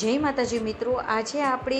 જય માતાજી મિત્રો, આજે આપણે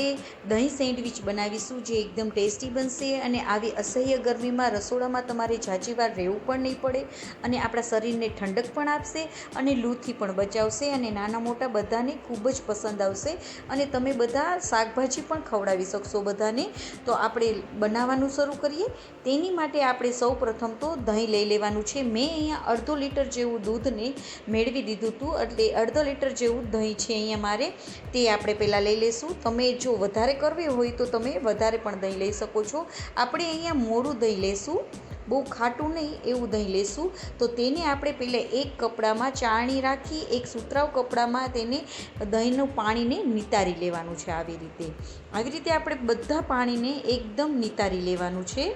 દહીં સેન્ડવિચ બનાવીશું જે એકદમ ટેસ્ટી બનશે અને આવી અસહ્ય ગરમીમાં રસોડામાં તમારે ઝાઝી વાર રહેવું પણ નહીં પડે અને આપણા શરીરને ઠંડક પણ આપશે અને લૂથી પણ બચાવશે અને નાના મોટા બધાને ખૂબ જ પસંદ આવશે અને તમે બધા શાકભાજી પણ ખવડાવી શકશો બધાને। તો આપણે બનાવવાનું શરૂ કરીએ। તેની માટે આપણે સૌ પ્રથમ તો દહીં લઈ લેવાનું છે। મેં અહીંયા અડધો લીટર જેવું દૂધને મેળવી દીધું હતું, એટલે અડધો લીટર જેવું દહીં છે અહીંયા મારે, તે આપણે પહેલાં લઈ લઈશું। તમે જો વધારે કરવી હોય તો તમે વધારે પણ દહીં લઈ શકો છો। આપણે અહીંયા મોડું દહીં લઈશું, બહુ ખાટું નહીં એવું દહીં લઈશું। તો તેને આપણે પહેલાં એક કપડામાં ચાળણી રાખી એક સુતરાઉ કપડામાં તેને દહીંનું પાણીને નિતારી લેવાનું છે। આવી રીતે આપણે બધા પાણીને એકદમ નિતારી લેવાનું છે।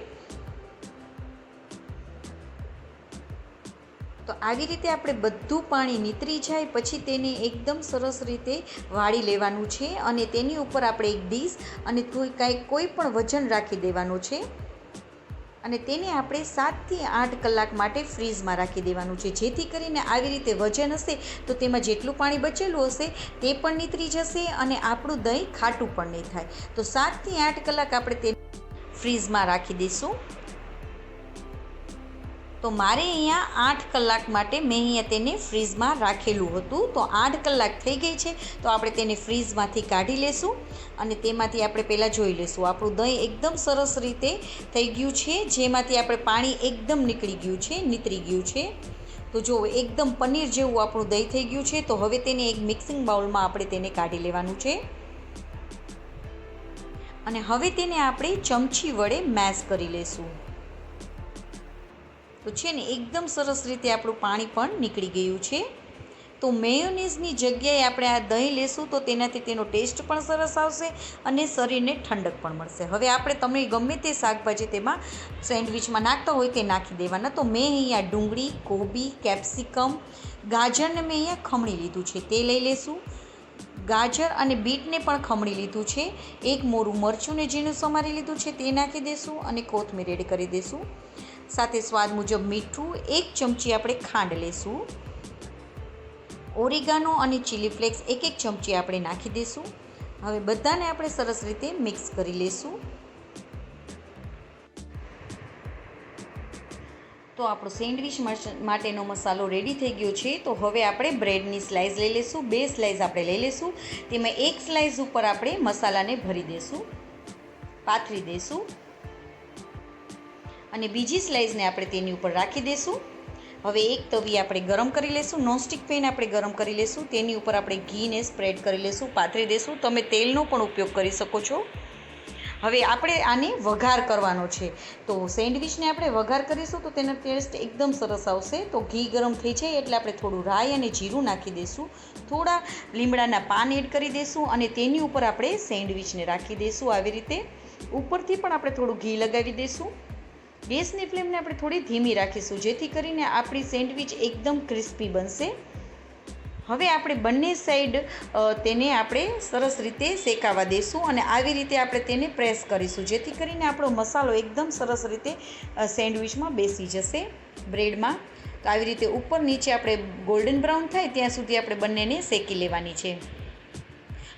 તો આવી રીતે આપણે બધું પાણી નીતરી જાય પછી તેને એકદમ સરસ રીતે વાળી લેવાનું છે અને તેની ઉપર આપણે એક ડીશ અને કોઈ પણ વજન રાખી દેવાનું છે અને તેને આપણે 7 થી 8 કલાક માટે ફ્રીઝમાં રાખી દેવાનું છે, જેથી કરીને આવી રીતે વજન હશે તો તેમાં જેટલું પાણી બચેલું હશે તે પણ નીતરી જશે અને આપણું દહીં ખાટું પણ નહીં થાય। તો 7 થી 8 કલાક આપણે તેને ફ્રીઝમાં રાખી દઈશું। તો મારે અહીંયા 8 કલાક માટે મેં અહીંયા તેને ફ્રીઝમાં રાખેલું હતું। તો 8 કલાક થઈ ગઈ છે, તો આપણે તેને ફ્રીઝમાંથી કાઢી લેશું અને તેમાંથી આપણે પહેલાં જોઈ લઈશું આપણું દહીં એકદમ સરસ રીતે થઈ ગયું છે, જેમાંથી આપણે પાણી એકદમ નીકળી ગયું છે, નીતરી ગયું છે। તો જો એકદમ પનીર જેવું આપણું દહીં થઈ ગયું છે। તો હવે તેને એક મિક્સિંગ બાઉલમાં આપણે તેને કાઢી લેવાનું છે અને હવે તેને આપણે ચમચી વડે મેશ કરી લઈશું। તો છે ને એકદમ સરસ રીતે આપણું પાણી પણ નીકળી ગયું છે। તો મેયોનીઝની જગ્યાએ આપણે આ દહીં લેશું તો તેનાથી તેનો ટેસ્ટ પણ સરસ આવશે અને શરીરને ઠંડક પણ મળશે। હવે આપણે તમે ગમે તે શાકભાજી તેમાં સેન્ડવિચમાં નાખતા હોય તે નાખી દેવાના। તો મેં અહીંયા ડુંગળી, કોબી, કેપ્સિકમ, ગાજરને મેં અહીંયા ખમણી લીધું છે તે લઈ લેશું। ગાજર અને બીટને પણ ખમણી લીધું છે। એક મોરું મરચુંને ઝીણું સમારી લીધું છે તે નાખી દઈશું અને કોથમીર એડ કરી દઈશું। સાથે સ્વાદ મુજબ મીઠું, 1 ચમચી આપણે ખાંડ લેશું। ઓરિગાનો અને ચીલી ફ્લેક્સ 1 ચમચી આપણે નાખી દઈશું। હવે બધાને આપણે સરસ રીતે મિક્સ કરી લઈશું। તો આપણો સેન્ડવિચ માટેનો મસાલો રેડી થઈ ગયો છે। તો હવે આપણે બ્રેડની સ્લાઇસ લઈ લઈશું, 2 સ્લાઇસ આપણે લઈ લઈશું। તેમાં એક સ્લાઇસ ઉપર આપણે મસાલાને ભરી દઈશું, પાથરી દઈશું અને બીજી સ્લાઇસને આપણે તેની ઉપર રાખી દઈશું। હવે એક તવી આપણે ગરમ કરી લઈશું, નોનસ્ટિક પેન આપણે ગરમ કરી લઈશું, તેની ઉપર આપણે ઘીને સ્પ્રેડ કરી લઈશું, પાથરી દઈશું। તમે તેલનો પણ ઉપયોગ કરી શકો છો। હવે આપણે આને વઘાર કરવાનો છે। તો સેન્ડવિચને આપણે વઘાર કરીશું તો તેનો ટેસ્ટ એકદમ સરસ આવશે। તો ઘી ગરમ થઈ જાય એટલે આપણે થોડું રાઈ અને જીરું નાખી દઈશું, થોડા લીમડાના પાન એડ કરી દઈશું અને તેની ઉપર આપણે સેન્ડવિચને રાખી દઈશું। આવી રીતે ઉપરથી પણ આપણે થોડું ઘી લગાવી દઈશું। ગેસની ફ્લેમને આપણે થોડી ધીમી રાખીશું, જેથી કરીને આપણી સેન્ડવિચ એકદમ ક્રિસ્પી બનશે। હવે આપણે બંને સાઈડ તેને આપણે સરસ રીતે શેકાવા દઈશું અને આવી રીતે આપણે તેને પ્રેસ કરીશું, જેથી કરીને આપણો મસાલો એકદમ સરસ રીતે સેન્ડવિચમાં બેસી જશે બ્રેડમાં। તો આવી રીતે ઉપર નીચે આપણે ગોલ્ડન બ્રાઉન થાય ત્યાં સુધી આપણે બંનેને શેકી લેવાની છે।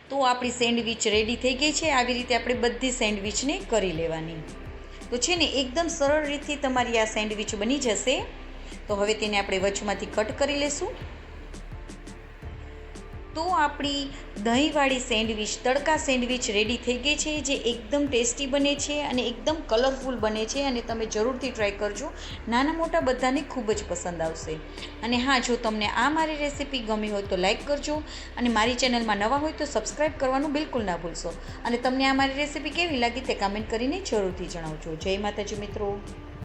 તો આપણી સેન્ડવિચ રેડી થઈ ગઈ છે। આવી રીતે આપણે બધી સેન્ડવિચને કરી લેવાની। તો છે ને એકદમ સરળ રીતથી તમારી આ સેન્ડવિચ બની જશે। તો હવે તેને આપણે વચમાંથી કટ કરી લેશું। તો આપણી દહીંવાળી સેન્ડવિચ, તડકા સેન્ડવિચ રેડી થઈ ગઈ છે, જે એકદમ ટેસ્ટી બને છે અને એકદમ કલરફુલ બને છે અને તમે જરૂરથી ટ્રાય કરજો। નાના મોટા બધાને ખૂબ જ પસંદ આવશે। અને હા, જો તમને આ મારી રેસીપી ગમી હોય તો લાઈક કરજો અને મારી ચેનલમાં નવા હોય તો સબસ્ક્રાઈબ કરવાનું બિલકુલ ના ભૂલશો। અને તમને આ મારી રેસીપી કેવી લાગી તે કમેન્ટ કરીને જરૂરથી જણાવજો। જય માતાજી મિત્રો।